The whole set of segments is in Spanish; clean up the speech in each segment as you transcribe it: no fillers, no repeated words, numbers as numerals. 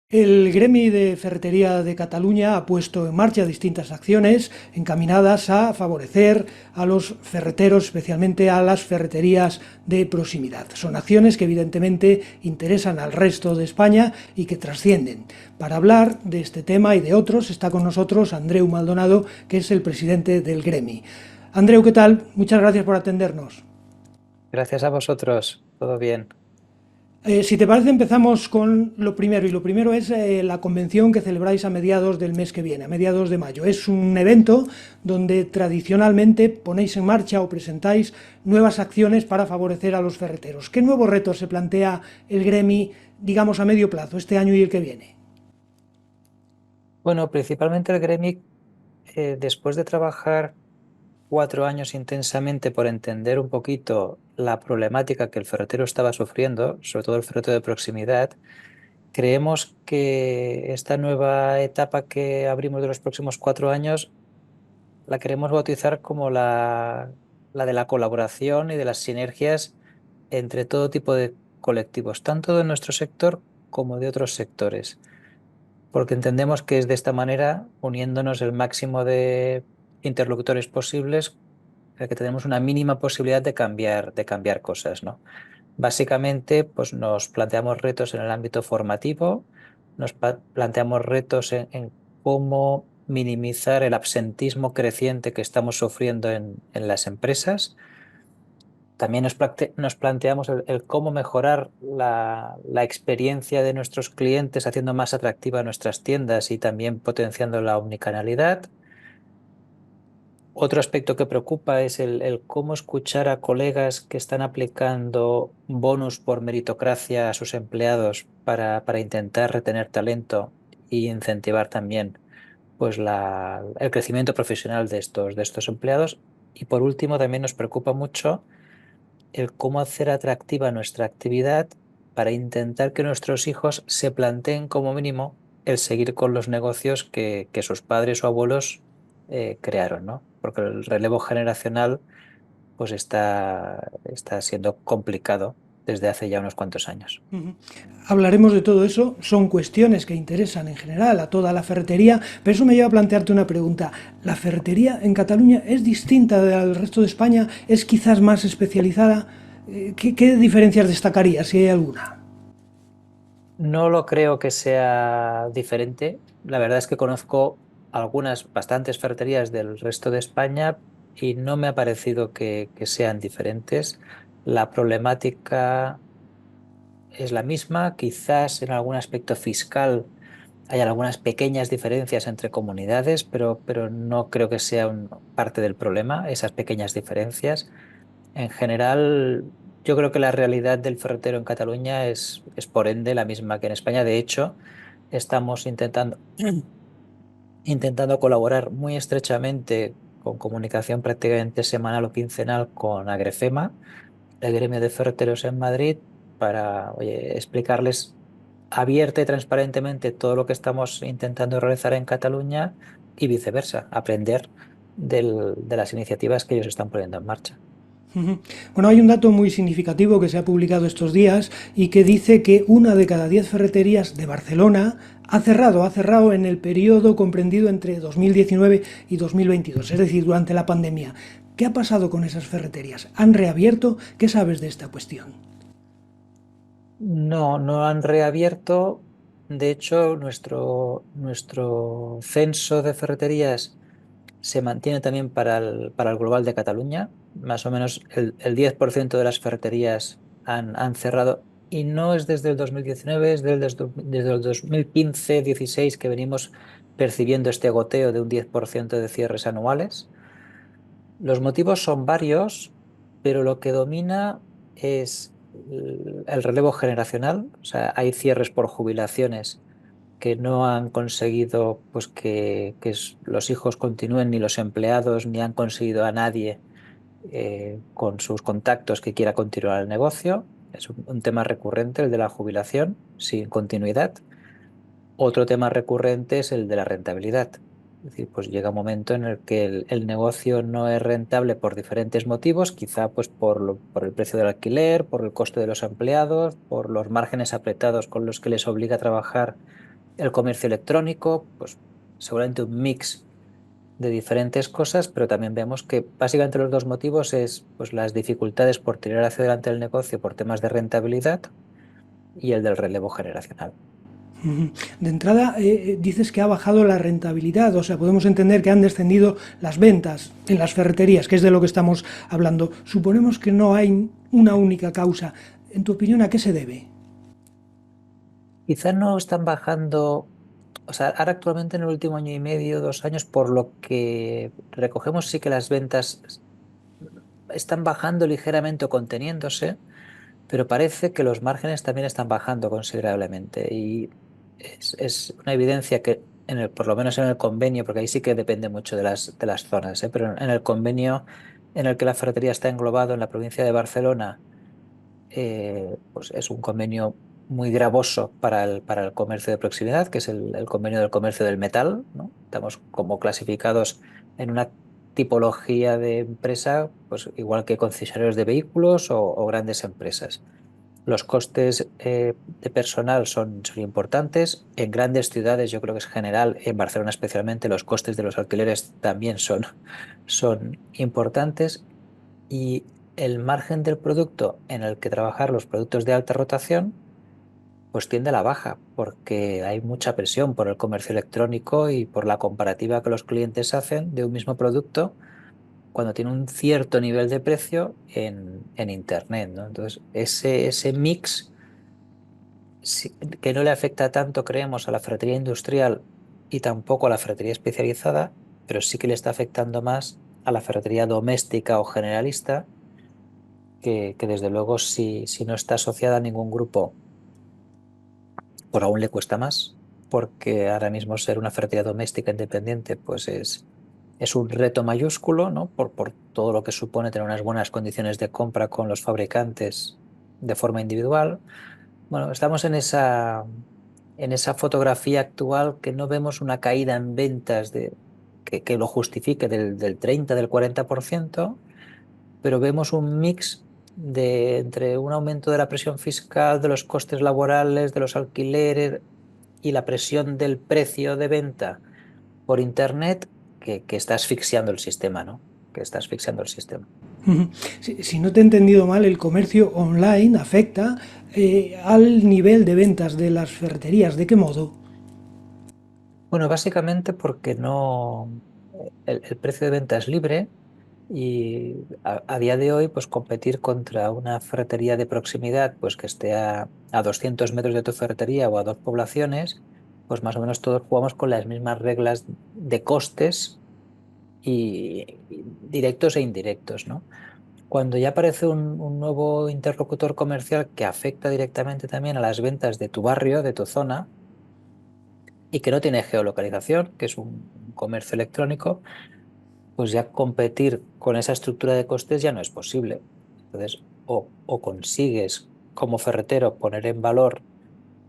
El Gremi de Ferretería de Cataluña ha puesto en marcha distintas acciones encaminadas a favorecer a los ferreteros, especialmente a las ferreterías de proximidad. Son acciones que evidentemente interesan al resto de España y que trascienden. Para hablar de este tema y de otros está con nosotros Andreu Maldonado, que es el presidente del Gremi. Andreu, ¿qué tal? Muchas gracias por atendernos. Gracias a vosotros, todo bien. Si te parece, empezamos con lo primero, y lo primero es la convención que celebráis a mediados del mes que viene, a mediados de mayo. Es un evento donde tradicionalmente ponéis en marcha o presentáis nuevas acciones para favorecer a los ferreteros. ¿Qué nuevos retos se plantea el Gremi, digamos, a medio plazo, este año y el que viene? Bueno, principalmente el Gremi, después de trabajar 4 años intensamente por entender un poquito la problemática que el ferretero estaba sufriendo, sobre todo el ferretero de proximidad, creemos que esta nueva etapa que abrimos de los próximos 4 años la queremos bautizar como la de la colaboración y de las sinergias entre todo tipo de colectivos, tanto de nuestro sector como de otros sectores, porque entendemos que es de esta manera, uniéndonos el máximo de interlocutores posibles, que tenemos una mínima posibilidad de cambiar cosas, ¿no? Básicamente, pues nos planteamos retos en el ámbito formativo, planteamos retos en cómo minimizar el absentismo creciente que estamos sufriendo en las empresas. También nos planteamos el cómo mejorar la experiencia de nuestros clientes, haciendo más atractiva nuestras tiendas y también potenciando la omnicanalidad. Otro aspecto que preocupa es el cómo escuchar a colegas que están aplicando bonus por meritocracia a sus empleados para intentar retener talento e incentivar también pues, el crecimiento profesional de estos empleados. Y por último, también nos preocupa mucho el cómo hacer atractiva nuestra actividad para intentar que nuestros hijos se planteen como mínimo el seguir con los negocios que sus padres o abuelos crearon, ¿no? Porque el relevo generacional pues está siendo complicado desde hace ya unos cuantos años. Hablaremos de todo eso, son cuestiones que interesan en general a toda la ferretería, pero eso me lleva a plantearte una pregunta. ¿La ferretería en Cataluña es distinta del resto de España? ¿Es quizás más especializada? ¿Qué diferencias destacarías, si hay alguna? No lo creo que sea diferente. La verdad es que conozco bastantes ferreterías del resto de España y no me ha parecido que sean diferentes. La problemática es la misma, quizás en algún aspecto fiscal hay algunas pequeñas diferencias entre comunidades, pero no creo que sea parte del problema, esas pequeñas diferencias. En general, yo creo que la realidad del ferretero en Cataluña es por ende la misma que en España. De hecho, estamos intentando colaborar muy estrechamente con comunicación prácticamente semanal o quincenal con Agrefema, el gremio de ferreteros en Madrid, para oye, explicarles abierta y transparentemente todo lo que estamos intentando realizar en Cataluña y viceversa, aprender de las iniciativas que ellos están poniendo en marcha. Bueno, hay un dato muy significativo que se ha publicado estos días y que dice que una de cada 10 ferreterías de Barcelona ha cerrado en el periodo comprendido entre 2019 y 2022, es decir, durante la pandemia. ¿Qué ha pasado con esas ferreterías? ¿Han reabierto? ¿Qué sabes de esta cuestión? No, no han reabierto. De hecho, nuestro censo de ferreterías se mantiene también para el Global de Cataluña. Más o menos el 10% de las ferreterías han cerrado y no es desde el 2019, es desde el 2015-16 que venimos percibiendo este goteo de un 10% de cierres anuales. Los motivos son varios, pero lo que domina es el relevo generacional. O sea, hay cierres por jubilaciones que no han conseguido pues, que los hijos continúen, ni los empleados, ni han conseguido a nadie con sus contactos que quiera continuar el negocio. Es un tema recurrente, el de la jubilación sin continuidad. Otro tema recurrente es el de la rentabilidad. Es decir, pues llega un momento en el que el negocio no es rentable por diferentes motivos, quizá pues por el precio del alquiler, por el coste de los empleados, por los márgenes apretados con los que les obliga a trabajar El comercio electrónico, pues seguramente un mix de diferentes cosas, pero también vemos que básicamente los dos motivos es pues, las dificultades por tirar hacia adelante el negocio por temas de rentabilidad y el del relevo generacional. De entrada, dices que ha bajado la rentabilidad, o sea, podemos entender que han descendido las ventas en las ferreterías, que es de lo que estamos hablando. Suponemos que no hay una única causa. En tu opinión, ¿a qué se debe? Quizá no están bajando, o sea, ahora actualmente en el último año y medio, 2 años, por lo que recogemos, sí que las ventas están bajando ligeramente o conteniéndose, pero parece que los márgenes también están bajando considerablemente. Y es una evidencia que, por lo menos en el convenio, porque ahí sí que depende mucho de las zonas, ¿eh? Pero en el convenio en el que la ferretería está englobado en la provincia de Barcelona, pues es un convenio muy gravoso para el comercio de proximidad, que es el convenio del comercio del metal, ¿no? Estamos como clasificados en una tipología de empresa, pues igual que concesionarios de vehículos o grandes empresas. Los costes de personal son importantes. En grandes ciudades, yo creo que es general, en Barcelona especialmente, los costes de los alquileres también son importantes. Y el margen del producto en el que trabajar los productos de alta rotación, pues tiende a la baja, porque hay mucha presión por el comercio electrónico y por la comparativa que los clientes hacen de un mismo producto cuando tiene un cierto nivel de precio en Internet, ¿no? Entonces, ese mix que no le afecta tanto, creemos, a la ferretería industrial y tampoco a la ferretería especializada, pero sí que le está afectando más a la ferretería doméstica o generalista, que desde luego si no está asociada a ningún grupo, por aún le cuesta más, porque ahora mismo ser una ferretería doméstica independiente pues es un reto mayúsculo, ¿no? Por todo lo que supone tener unas buenas condiciones de compra con los fabricantes de forma individual. Bueno, estamos en esa fotografía actual que no vemos una caída en ventas que lo justifique del 30, del 40%, pero vemos un mix entre un aumento de la presión fiscal, de los costes laborales, de los alquileres y la presión del precio de venta por Internet que está asfixiando el sistema, ¿no? Que está asfixiando el sistema. Si no te he entendido mal, el comercio online afecta al nivel de ventas de las ferreterías. ¿De qué modo? Bueno, básicamente porque no, el precio de venta es libre y a día de hoy, pues competir contra una ferretería de proximidad, pues que esté a 200 metros de tu ferretería o a dos poblaciones, pues más o menos todos jugamos con las mismas reglas de costes y directos e indirectos, ¿no? Cuando ya aparece un nuevo interlocutor comercial que afecta directamente también a las ventas de tu barrio, de tu zona, y que no tiene geolocalización, que es un comercio electrónico, pues ya competir con esa estructura de costes ya no es posible. Entonces, o consigues como ferretero poner en valor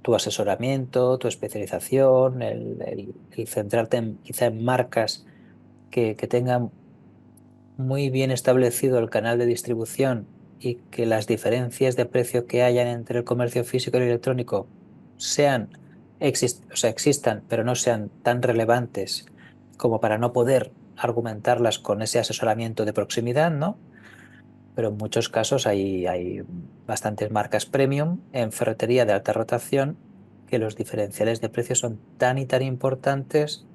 tu asesoramiento, tu especialización, el centrarte quizá en marcas que tengan muy bien establecido el canal de distribución y que las diferencias de precio que hayan entre el comercio físico y el electrónico sean, o sea, existan, pero no sean tan relevantes como para no poder argumentarlas con ese asesoramiento de proximidad, ¿no? Pero en muchos casos hay bastantes marcas premium en ferretería de alta rotación que los diferenciales de precios son tan y tan importantes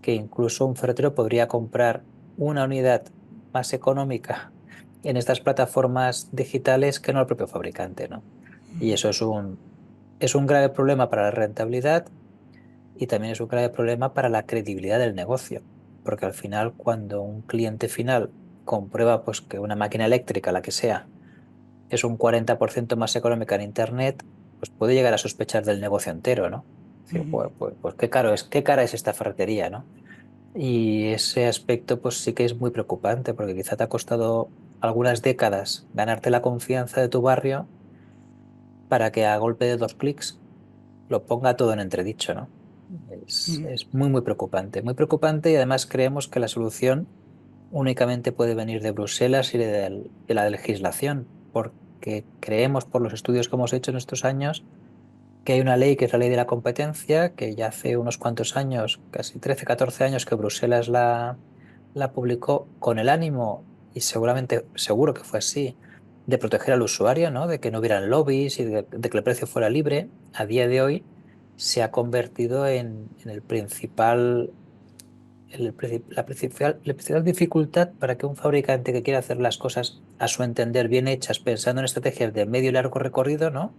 que incluso un ferretero podría comprar una unidad más económica en estas plataformas digitales que no el propio fabricante, ¿no? Y eso es un grave problema para la rentabilidad y también es un grave problema para la credibilidad del negocio, porque al final cuando un cliente final comprueba pues, que una máquina eléctrica, la que sea, es un 40% más económica en Internet, pues puede llegar a sospechar del negocio entero, ¿no? Es decir, pues qué cara es esta ferretería, ¿no? Y ese aspecto pues sí que es muy preocupante porque quizá te ha costado algunas décadas ganarte la confianza de tu barrio para que a golpe de 2 clics lo ponga todo en entredicho, ¿no? Es muy preocupante y además creemos que la solución únicamente puede venir de Bruselas y de la legislación, porque creemos por los estudios que hemos hecho en estos años que hay una ley que es la ley de la competencia, que ya hace unos cuantos años, casi 13, 14 años, que Bruselas la publicó con el ánimo, y seguramente, seguro que fue así, de proteger al usuario, ¿no? De que no hubieran lobbies y de que el precio fuera libre. A día de hoy se ha convertido en el principal, la principal dificultad para que un fabricante que quiera hacer las cosas a su entender bien hechas, pensando en estrategias de medio y largo recorrido, ¿no?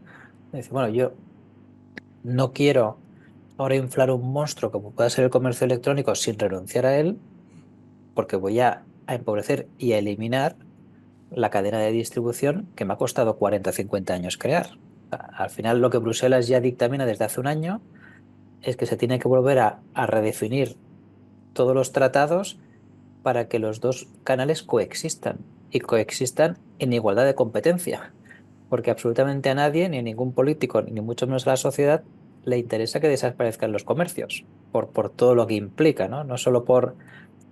Dice, bueno, yo no quiero ahora inflar un monstruo como pueda ser el comercio electrónico sin renunciar a él, porque voy a empobrecer y a eliminar la cadena de distribución que me ha costado 40 o 50 años crear. Al final, lo que Bruselas ya dictamina desde hace un año es que se tiene que volver a redefinir todos los tratados para que los dos canales coexistan y coexistan en igualdad de competencia, porque absolutamente a nadie, ni a ningún político, ni mucho menos a la sociedad, le interesa que desaparezcan los comercios, por todo lo que implica, ¿no? No solo por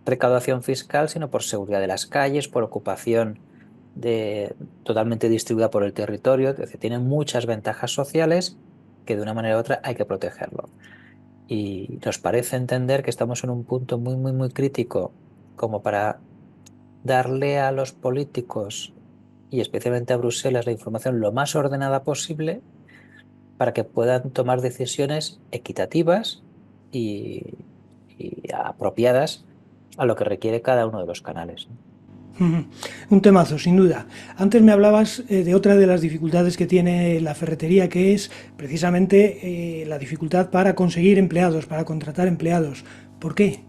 recaudación fiscal, sino por seguridad de las calles, por ocupación totalmente distribuida por el territorio. Es decir, tiene muchas ventajas sociales que de una manera u otra hay que protegerlo. Y nos parece entender que estamos en un punto muy, muy, muy crítico como para darle a los políticos y especialmente a Bruselas la información lo más ordenada posible para que puedan tomar decisiones equitativas y, y apropiadas a lo que requiere cada uno de los canales, ¿no? Un temazo, sin duda. Antes me hablabas de otra de las dificultades que tiene la ferretería, que es precisamente la dificultad para conseguir empleados, para contratar empleados. ¿Por qué?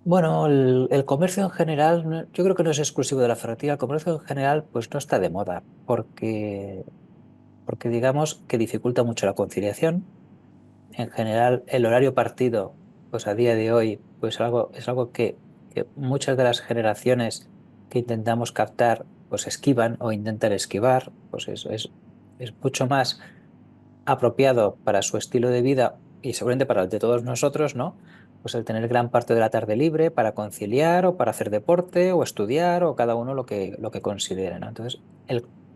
Bueno, el comercio en general, yo creo que no es exclusivo de la ferretería, el comercio en general pues no está de moda, porque digamos que dificulta mucho la conciliación. En general, el horario partido, pues a día de hoy, pues es algo que muchas de las generaciones que intentamos captar, pues esquivan o intentan esquivar, pues es mucho más apropiado para su estilo de vida y seguramente para el de todos nosotros, ¿no? Pues el tener gran parte de la tarde libre para conciliar o para hacer deporte o estudiar o cada uno lo que considere, ¿no? Entonces,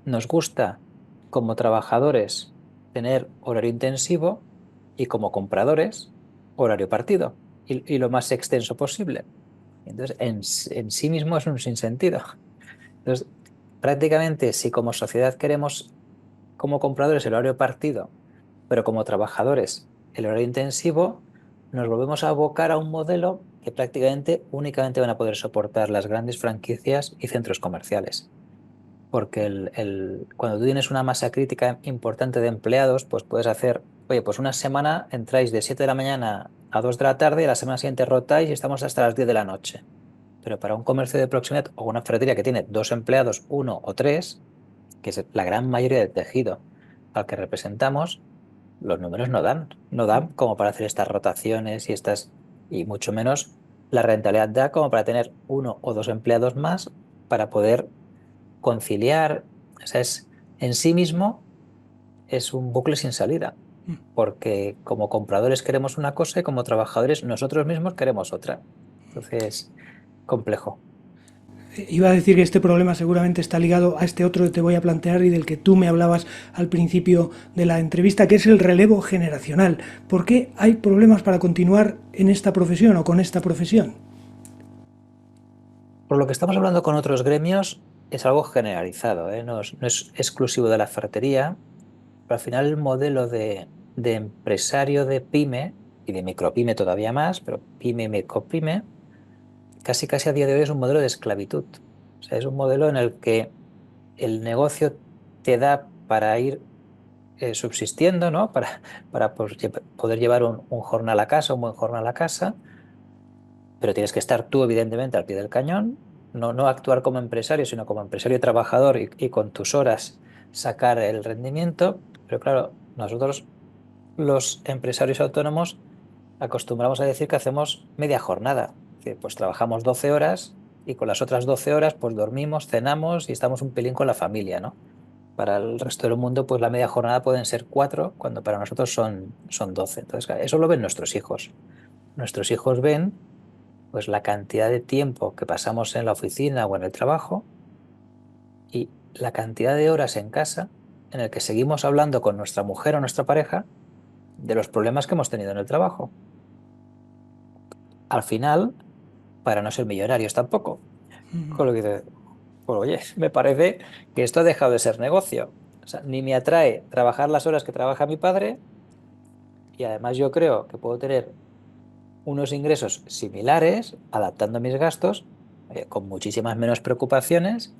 nos gusta como trabajadores tener horario intensivo y como compradores horario partido y lo más extenso posible. Entonces, en sí mismo es un sinsentido. Entonces, prácticamente si como sociedad queremos como compradores el horario partido, pero como trabajadores el horario intensivo, nos volvemos a abocar a un modelo que prácticamente únicamente van a poder soportar las grandes franquicias y centros comerciales. Porque cuando tú tienes una masa crítica importante de empleados, pues puedes hacer, oye, pues una semana entráis de 7 de la mañana a 2 de la tarde y la semana siguiente rotáis y estamos hasta las 10 de la noche. Pero para un comercio de proximidad o una ferretería que tiene dos empleados, uno o tres, que es la gran mayoría del tejido al que representamos, los números no dan como para hacer estas rotaciones y mucho menos la rentabilidad da como para tener uno o dos empleados más para poder conciliar. O sea, en sí mismo es un bucle sin salida, porque como compradores queremos una cosa y como trabajadores nosotros mismos queremos otra. Entonces, complejo. Iba a decir que este problema seguramente está ligado a este otro que te voy a plantear y del que tú me hablabas al principio de la entrevista, que es el relevo generacional. ¿Por qué hay problemas para continuar en esta profesión o con esta profesión? Por lo que estamos hablando con otros gremios, es algo generalizado, ¿eh? No es exclusivo de la ferretería, pero al final el modelo de empresario de pyme y de micropyme todavía más, pero pyme y micropyme, casi casi a día de hoy es un modelo de esclavitud. O sea, es un modelo en el que el negocio te da para ir subsistiendo, ¿no? Para pues, poder llevar un jornal a casa, un buen jornal a casa, pero tienes que estar tú, evidentemente, al pie del cañón, no actuar como empresario, sino como empresario trabajador y con tus horas sacar el rendimiento. Pero claro, nosotros, los empresarios autónomos, acostumbramos a decir que hacemos media jornada. Es decir, pues trabajamos 12 horas y con las otras 12 horas pues dormimos, cenamos y estamos un pelín con la familia, ¿no? Para el resto del mundo, pues la media jornada pueden ser 4, cuando para nosotros son 12. Entonces, claro, eso lo ven nuestros hijos. Nuestros hijos ven pues la cantidad de tiempo que pasamos en la oficina o en el trabajo y la cantidad de horas en casa en el que seguimos hablando con nuestra mujer o nuestra pareja de los problemas que hemos tenido en el trabajo. Al final, para no ser millonarios tampoco. Con lo que dices, pues oye, me parece que esto ha dejado de ser negocio. O sea, ni me atrae trabajar las horas que trabaja mi padre y además yo creo que puedo tener unos ingresos similares, adaptando mis gastos, con muchísimas menos preocupaciones,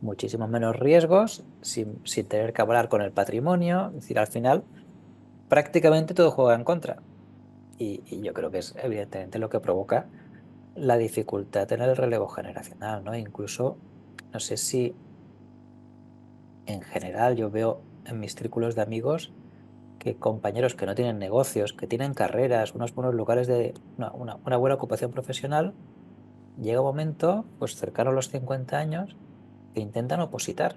muchísimos menos riesgos, sin tener que hablar con el patrimonio. Es decir, al final, prácticamente todo juega en contra. Y yo creo que es evidentemente lo que provoca la dificultad en el relevo generacional, ¿no? Incluso, no sé si en general yo veo en mis círculos de amigos que compañeros que no tienen negocios, que tienen carreras, unos buenos lugares de una buena ocupación profesional, llega un momento, pues cercano a los 50 años, que intentan opositar,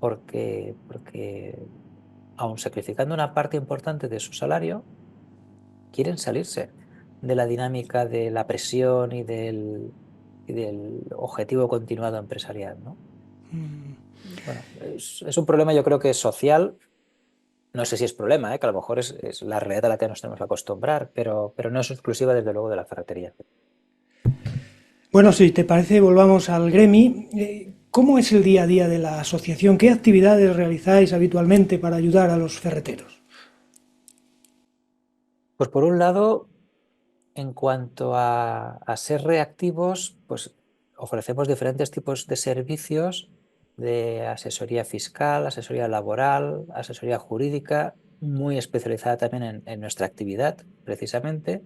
porque aun sacrificando una parte importante de su salario, quieren salirse de la dinámica de la presión y del objetivo continuado empresarial, ¿no? Bueno, es un problema yo creo que es social. No sé si es problema, que a lo mejor es la realidad a la que nos tenemos que acostumbrar, pero no es exclusiva desde luego de la ferretería. Bueno, si te parece, volvamos al Gremi. ¿Cómo es el día a día de la asociación? ¿Qué actividades realizáis habitualmente para ayudar a los ferreteros? Pues por un lado, en cuanto a ser reactivos, pues ofrecemos diferentes tipos de servicios de asesoría fiscal, asesoría laboral, asesoría jurídica, muy especializada también en nuestra actividad, precisamente,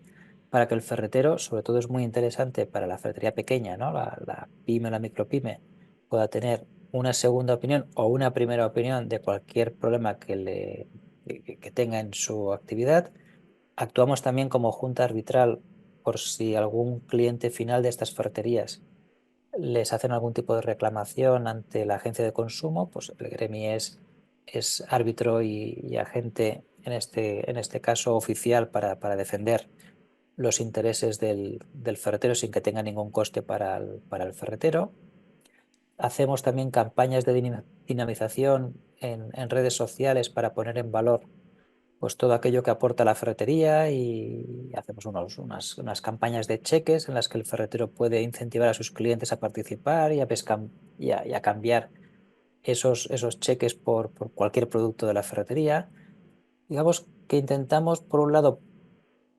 para que el ferretero, sobre todo es muy interesante para la ferretería pequeña, ¿no? La pyme, la micropyme, pueda tener una segunda opinión o una primera opinión de cualquier problema que tenga en su actividad. Actuamos también como junta arbitral por si algún cliente final de estas ferreterías les hacen algún tipo de reclamación ante la agencia de consumo, pues el gremio es árbitro y agente, en este caso oficial, para defender los intereses del ferretero sin que tenga ningún coste para el ferretero. Hacemos también campañas de dinamización en redes sociales para poner en valor pues todo aquello que aporta la ferretería y hacemos unas campañas de cheques en las que el ferretero puede incentivar a sus clientes a participar y a cambiar esos cheques por cualquier producto de la ferretería. Digamos que intentamos, por un lado,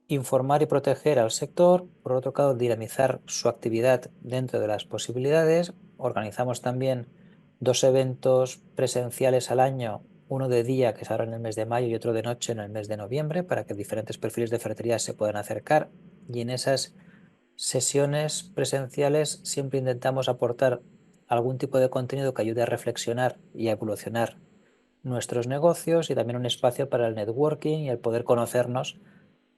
informar y proteger al sector, por otro lado, dinamizar su actividad dentro de las posibilidades. Organizamos también 2 eventos presenciales al año, uno de día, que es ahora en el mes de mayo, y otro de noche en el mes de noviembre, para que diferentes perfiles de ferretería se puedan acercar. Y en esas sesiones presenciales siempre intentamos aportar algún tipo de contenido que ayude a reflexionar y a evolucionar nuestros negocios y también un espacio para el networking y el poder conocernos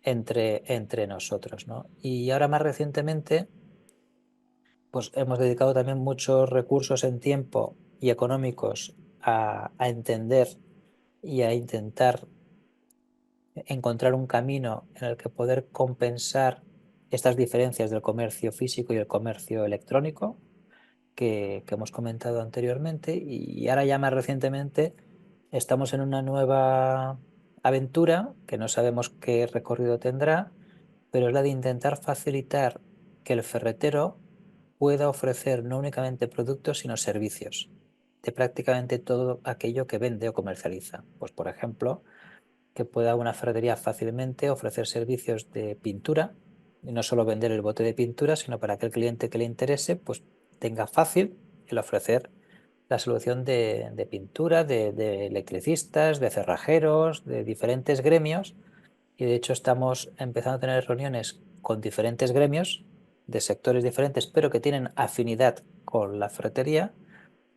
entre nosotros, ¿no? Y ahora más recientemente, pues hemos dedicado también muchos recursos en tiempo y económicos a entender y a intentar encontrar un camino en el que poder compensar estas diferencias del comercio físico y el comercio electrónico que hemos comentado anteriormente. Y ahora ya más recientemente estamos en una nueva aventura que no sabemos qué recorrido tendrá, pero es la de intentar facilitar que el ferretero pueda ofrecer no únicamente productos, sino servicios de prácticamente todo aquello que vende o comercializa. Pues, por ejemplo, que pueda una ferretería fácilmente ofrecer servicios de pintura, y no solo vender el bote de pintura, sino para aquel cliente que le interese, pues tenga fácil el ofrecer la solución de pintura, de electricistas, de cerrajeros, de diferentes gremios. Y de hecho estamos empezando a tener reuniones con diferentes gremios de sectores diferentes, pero que tienen afinidad con la ferretería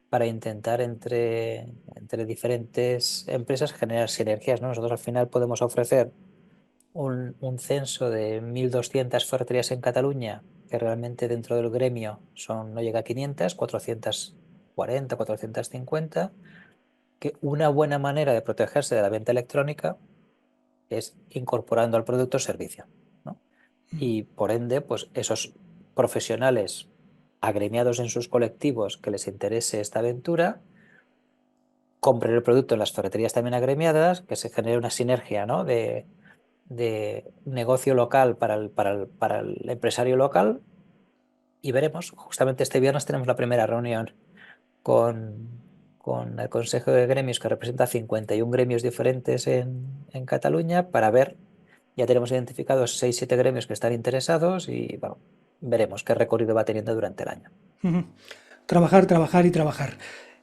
para intentar entre diferentes empresas generar sinergias, ¿no? Nosotros al final podemos ofrecer un censo de 1.200 ferreterías en Cataluña, que realmente dentro del gremio no llega a 500, 440, 450, que una buena manera de protegerse de la venta electrónica es incorporando al producto servicio, ¿no? Y por ende, pues esos profesionales agremiados en sus colectivos que les interese esta aventura, compren el producto en las ferreterías también agremiadas, que se genere una sinergia, ¿no?, de negocio local para el empresario local, y veremos. Justamente este viernes tenemos la primera reunión con, con el Consejo de Gremios, que representa 51 gremios diferentes en Cataluña, para ver, ya tenemos identificados 6-7 gremios que están interesados y bueno, veremos qué recorrido va teniendo durante el año. Ujú. Trabajar, trabajar y trabajar.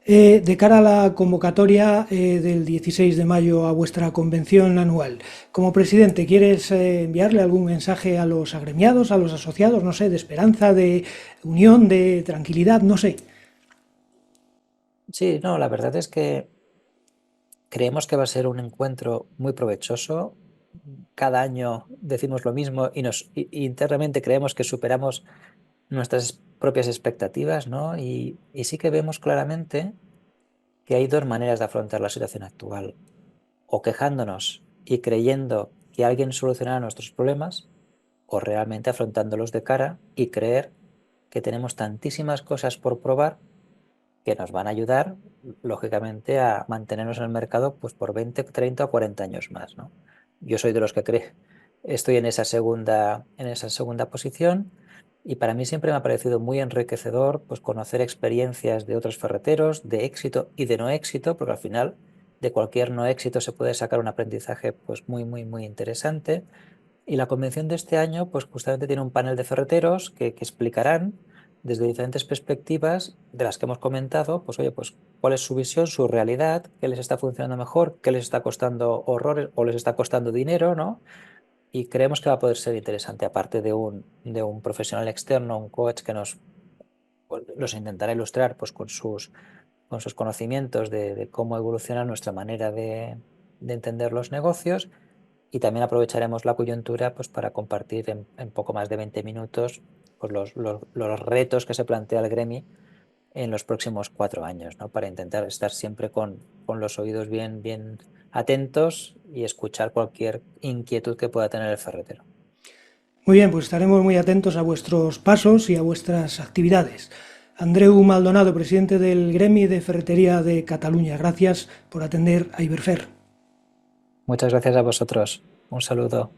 De cara a la convocatoria del 16 de mayo a vuestra convención anual, como presidente, ¿quieres enviarle algún mensaje a los agremiados, a los asociados, no sé, de esperanza, de unión, de tranquilidad, no sé? Sí, no, la verdad es que creemos que va a ser un encuentro muy provechoso. Cada año decimos lo mismo y internamente creemos que superamos nuestras propias expectativas, ¿no? Y sí que vemos claramente que hay dos maneras de afrontar la situación actual: o quejándonos y creyendo que alguien solucionará nuestros problemas, o realmente afrontándolos de cara y creer que tenemos tantísimas cosas por probar que nos van a ayudar, lógicamente, a mantenernos en el mercado pues por 20, 30 o 40 años más, ¿no? Yo soy de los que cree, estoy en esa segunda posición, y para mí siempre me ha parecido muy enriquecedor pues conocer experiencias de otros ferreteros, de éxito y de no éxito, porque al final de cualquier no éxito se puede sacar un aprendizaje pues muy, muy, muy interesante. Y la convención de este año, pues justamente tiene un panel de ferreteros que explicarán desde diferentes perspectivas de las que hemos comentado, pues oye, pues cuál es su visión, su realidad, qué les está funcionando mejor, qué les está costando horrores o les está costando dinero, ¿no? Y creemos que va a poder ser interesante, aparte de un profesional externo, un coach que pues, los intentará ilustrar pues con sus conocimientos de cómo evoluciona nuestra manera de entender los negocios. Y también aprovecharemos la coyuntura pues, para compartir en poco más de 20 minutos pues, los retos que se plantea el gremio en los próximos 4 años, ¿no? Para intentar estar siempre con los oídos bien, bien atentos y escuchar cualquier inquietud que pueda tener el ferretero. Muy bien, pues estaremos muy atentos a vuestros pasos y a vuestras actividades. Andreu Maldonado, presidente del Gremi de Ferretería de Cataluña, gracias por atender a Iberfer. Muchas gracias a vosotros. Un saludo.